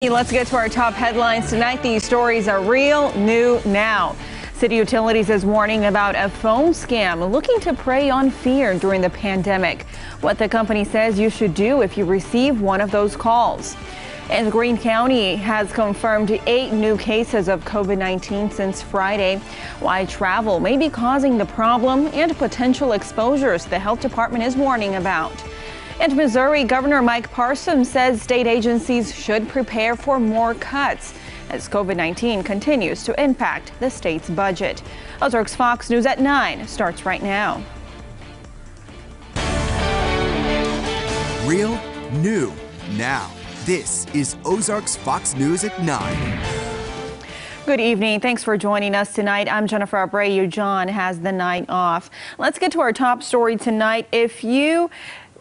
Let's get to our top headlines tonight. These stories are real, new, now. City Utilities is warning about a phone scam looking to prey on fear during the pandemic. What the company says you should do if you receive one of those calls. And Greene County has confirmed 8 new cases of COVID-19 since Friday. Why travel may be causing the problem and potential exposures the health department is warning about. And Missouri Governor Mike Parson says state agencies should prepare for more cuts as COVID-19 continues to impact the state's budget. Ozarks Fox News at 9 starts right now. Real, new, now. This is Ozarks Fox News at 9. Good evening. Thanks for joining us tonight. I'm Jennifer Abreu. John has the night off. Let's get to our top story tonight. If you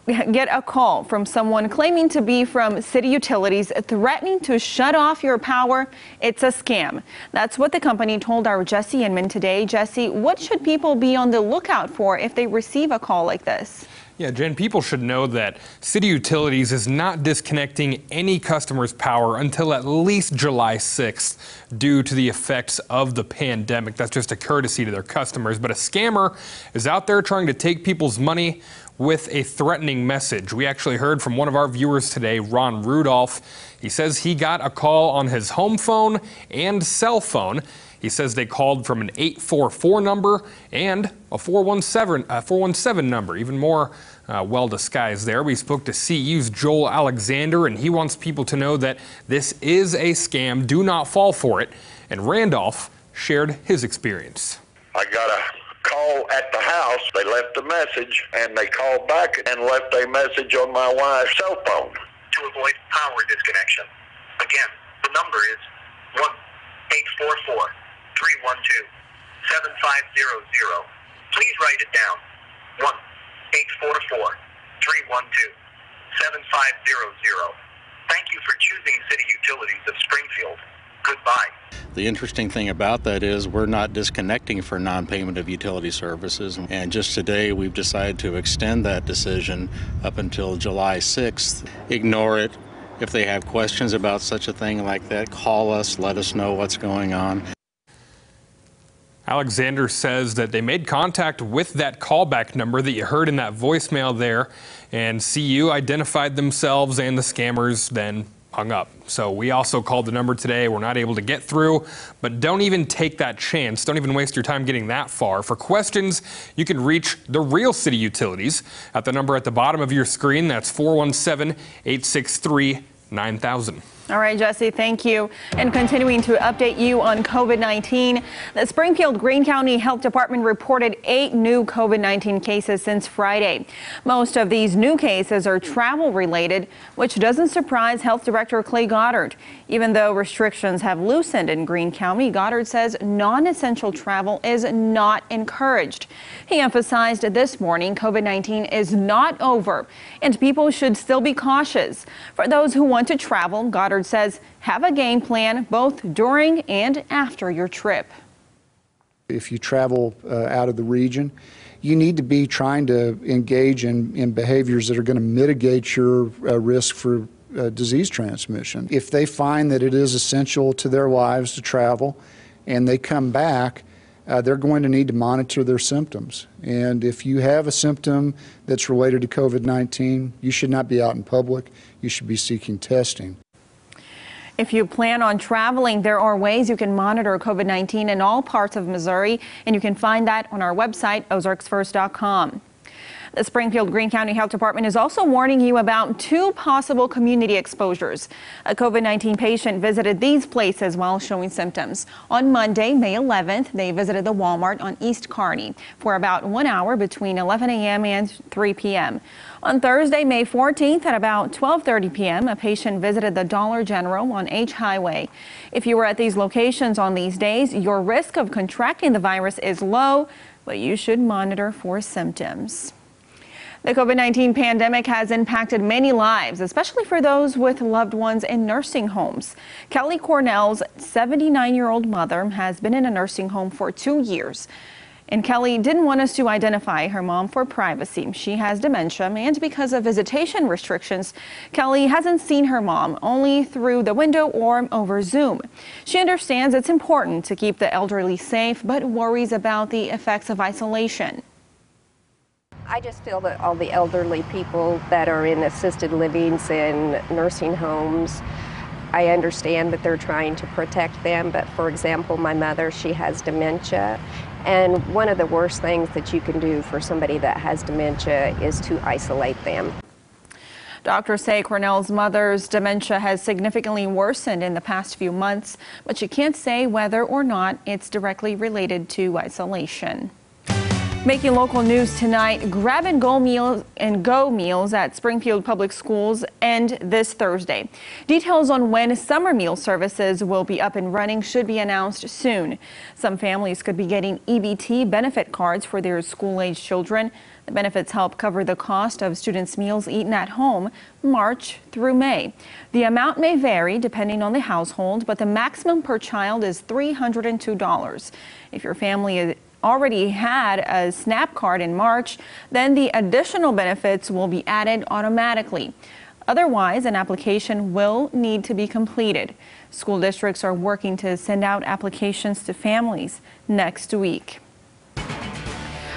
get a call from someone claiming to be from City Utilities threatening to shut off your power, it's a scam. That's what the company told our Jesse Inman today. Jesse, what should people be on the lookout for if they receive a call like this? Yeah, Jen, people should know that City Utilities is not disconnecting any customer's power until at least July 6th due to the effects of the pandemic. That's just a courtesy to their customers. But a scammer is out there trying to take people's money with a threatening message. We actually heard from one of our viewers today, Ron Rudolph. He says he got a call on his home phone and cell phone. He says they called from an 844 number and a 417 number, even more well disguised there. We spoke to CU's Joel Alexander, and he wants people to know that this is a scam. Do not fall for it. And Randolph shared his experience. I got a call at the house. They left a message, and they called back and left a message on my wife's cell phone. To avoid power disconnection. Again, the number is 1-844-312-7500. Please write it down. 1-844-312-7500. Thank you for choosing City Utilities of Springfield. Goodbye. The interesting thing about that is we're not disconnecting for non-payment of utility services. And just today we've decided to extend that decision up until July 6th. Ignore it. If they have questions about such a thing like that, call us, let us know what's going on. Alexander says that they made contact with that callback number that you heard in that voicemail there, and CU identified themselves and the scammers then hung up. So we also called the number today. We're not able to get through, but don't even take that chance. Don't even waste your time getting that far. For questions, you can reach the real City Utilities at the number at the bottom of your screen. That's 417-863-9000. All right, Jesse, thank you. And continuing to update you on COVID-19, the Springfield Greene County Health Department reported 8 new COVID-19 cases since Friday. Most of these new cases are travel related, which doesn't surprise Health Director Clay Goddard. Even though restrictions have loosened in Greene County, Goddard says non-essential travel is not encouraged. He emphasized this morning COVID-19 is not over and people should still be cautious. For those who want to travel, Goddard says have a game plan both during and after your trip. If you travel out of the region, you need to be trying to engage in behaviors that are going to mitigate your risk for disease transmission. If they find that it is essential to their lives to travel and they come back, they're going to need to monitor their symptoms. And if you have a symptom that's related to COVID-19, you should not be out in public. You should be seeking testing. If you plan on traveling, there are ways you can monitor COVID-19 in all parts of Missouri, and you can find that on our website, ozarksfirst.com. The Springfield Greene County Health Department is also warning you about 2 possible community exposures. A COVID-19 patient visited these places while showing symptoms. On Monday, May 11th, they visited the Walmart on East Kearney for about 1 hour between 11 a.m. and 3 p.m. On Thursday, May 14th at about 12:30 p.m., a patient visited the Dollar General on H Highway. If you were at these locations on these days, your risk of contracting the virus is low, but you should monitor for symptoms. The COVID-19 pandemic has impacted many lives, especially for those with loved ones in nursing homes. Kelly Cornell's 79-year-old mother has been in a nursing home for 2 years. And Kelly didn't want us to identify her mom for privacy. She has dementia, and because of visitation restrictions, Kelly hasn't seen her mom, only through the window or over Zoom. She understands it's important to keep the elderly safe, but worries about the effects of isolation. I just feel that all the elderly people that are in assisted livings and nursing homes, I understand that they're trying to protect them, but for example, my mother, she has dementia, and one of the worst things that you can do for somebody that has dementia is to isolate them. Doctors say Cornell's mother's dementia has significantly worsened in the past few months, but she can't say whether or not it's directly related to isolation. Making local news tonight, grab-and-go meals at Springfield Public Schools end this Thursday. Details on when summer meal services will be up and running should be announced soon. Some families could be getting EBT benefit cards for their school-age children. The benefits help cover the cost of students' meals eaten at home March through May. The amount may vary depending on the household, but the maximum per child is $302. If your family already had a SNAP card in March, then the additional benefits will be added automatically. Otherwise, an application will need to be completed. School districts are working to send out applications to families next week.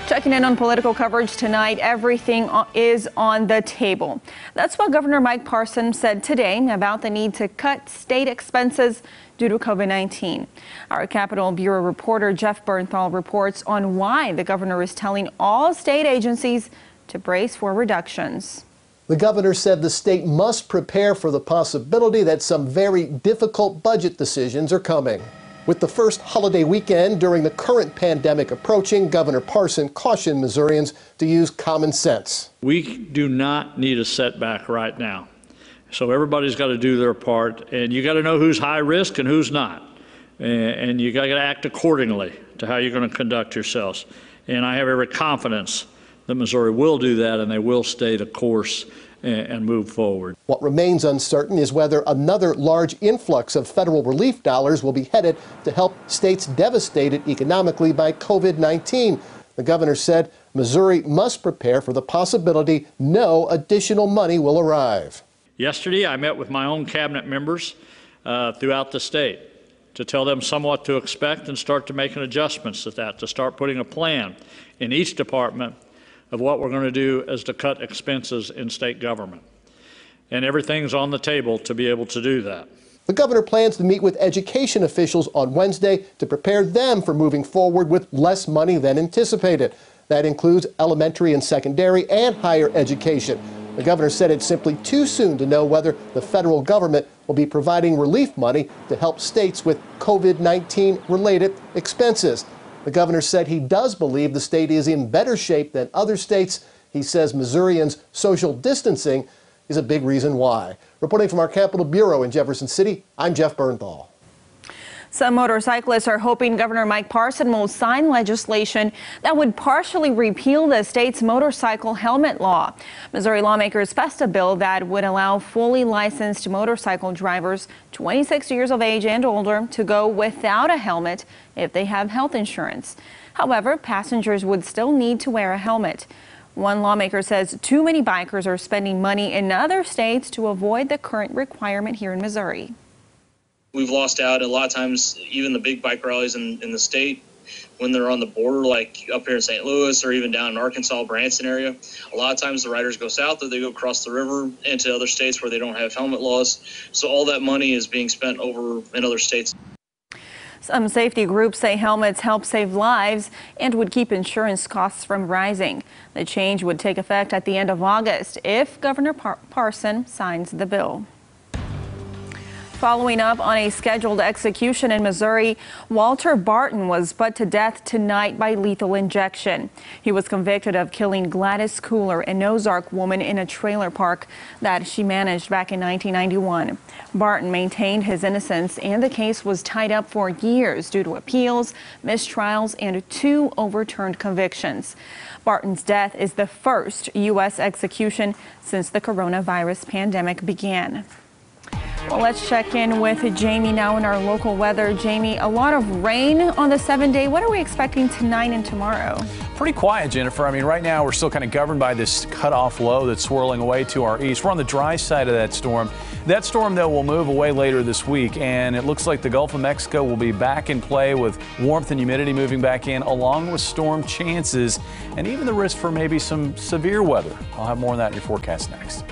Checking in on political coverage tonight, everything is on the table. That's what Governor Mike Parson said today about the need to cut state expenses due to COVID-19. Our Capitol Bureau reporter Jeff Bernthal reports on why the governor is telling all state agencies to brace for reductions. The governor said the state must prepare for the possibility that some very difficult budget decisions are coming. With the first holiday weekend during the current pandemic approaching, Governor Parson cautioned Missourians to use common sense. We do not need a setback right now. So everybody's got to do their part, and you got to know who's high risk and who's not. And you got to act accordingly to how you're going to conduct yourselves. And I have every confidence that Missouri will do that, and they will stay the course and move forward. What remains uncertain is whether another large influx of federal relief dollars will be headed to help states devastated economically by COVID-19. The governor said Missouri must prepare for the possibility no additional money will arrive. Yesterday, I met with my own cabinet members throughout the state to tell them somewhat to expect and start to making adjustments to that, to start putting a plan in each department of what we're going to do as to cut expenses in state government. And everything's on the table to be able to do that. The governor plans to meet with education officials on Wednesday to prepare them for moving forward with less money than anticipated. That includes elementary and secondary and higher education. The governor said it's simply too soon to know whether the federal government will be providing relief money to help states with COVID-19 related expenses. The governor said he does believe the state is in better shape than other states. He says Missourians' social distancing is a big reason why. Reporting from our Capitol Bureau in Jefferson City, I'm Jeff Bernthal. Some motorcyclists are hoping Governor Mike Parson will sign legislation that would partially repeal the state's motorcycle helmet law. Missouri lawmakers passed a bill that would allow fully licensed motorcycle drivers 26 years of age and older to go without a helmet if they have health insurance. However, passengers would still need to wear a helmet. One lawmaker says too many bikers are spending money in other states to avoid the current requirement here in Missouri. We've lost out a lot of times, even the big bike rallies in the state, when they're on the border, like up here in St. Louis or even down in Arkansas, Branson area. A lot of times the riders go south or they go across the river into other states where they don't have helmet laws. So all that money is being spent over in other states. Some safety groups say helmets help save lives and would keep insurance costs from rising. The change would take effect at the end of August if Governor Parson signs the bill. Following up on a scheduled execution in Missouri, Walter Barton was put to death tonight by lethal injection. He was convicted of killing Gladys Cooler, an Ozark woman in a trailer park that she managed back in 1991. Barton maintained his innocence, and the case was tied up for years due to appeals, mistrials, and 2 overturned convictions. Barton's death is the first U.S. execution since the coronavirus pandemic began. Well, let's check in with Jamie now in our local weather. Jamie, a lot of rain on the 7-day. What are we expecting tonight and tomorrow? Pretty quiet, Jennifer. I mean, right now we're still kind of governed by this cutoff low that's swirling away to our east. We're on the dry side of that storm. That storm, though, will move away later this week, and it looks like the Gulf of Mexico will be back in play with warmth and humidity moving back in, along with storm chances and even the risk for maybe some severe weather. I'll have more on that in your forecast next.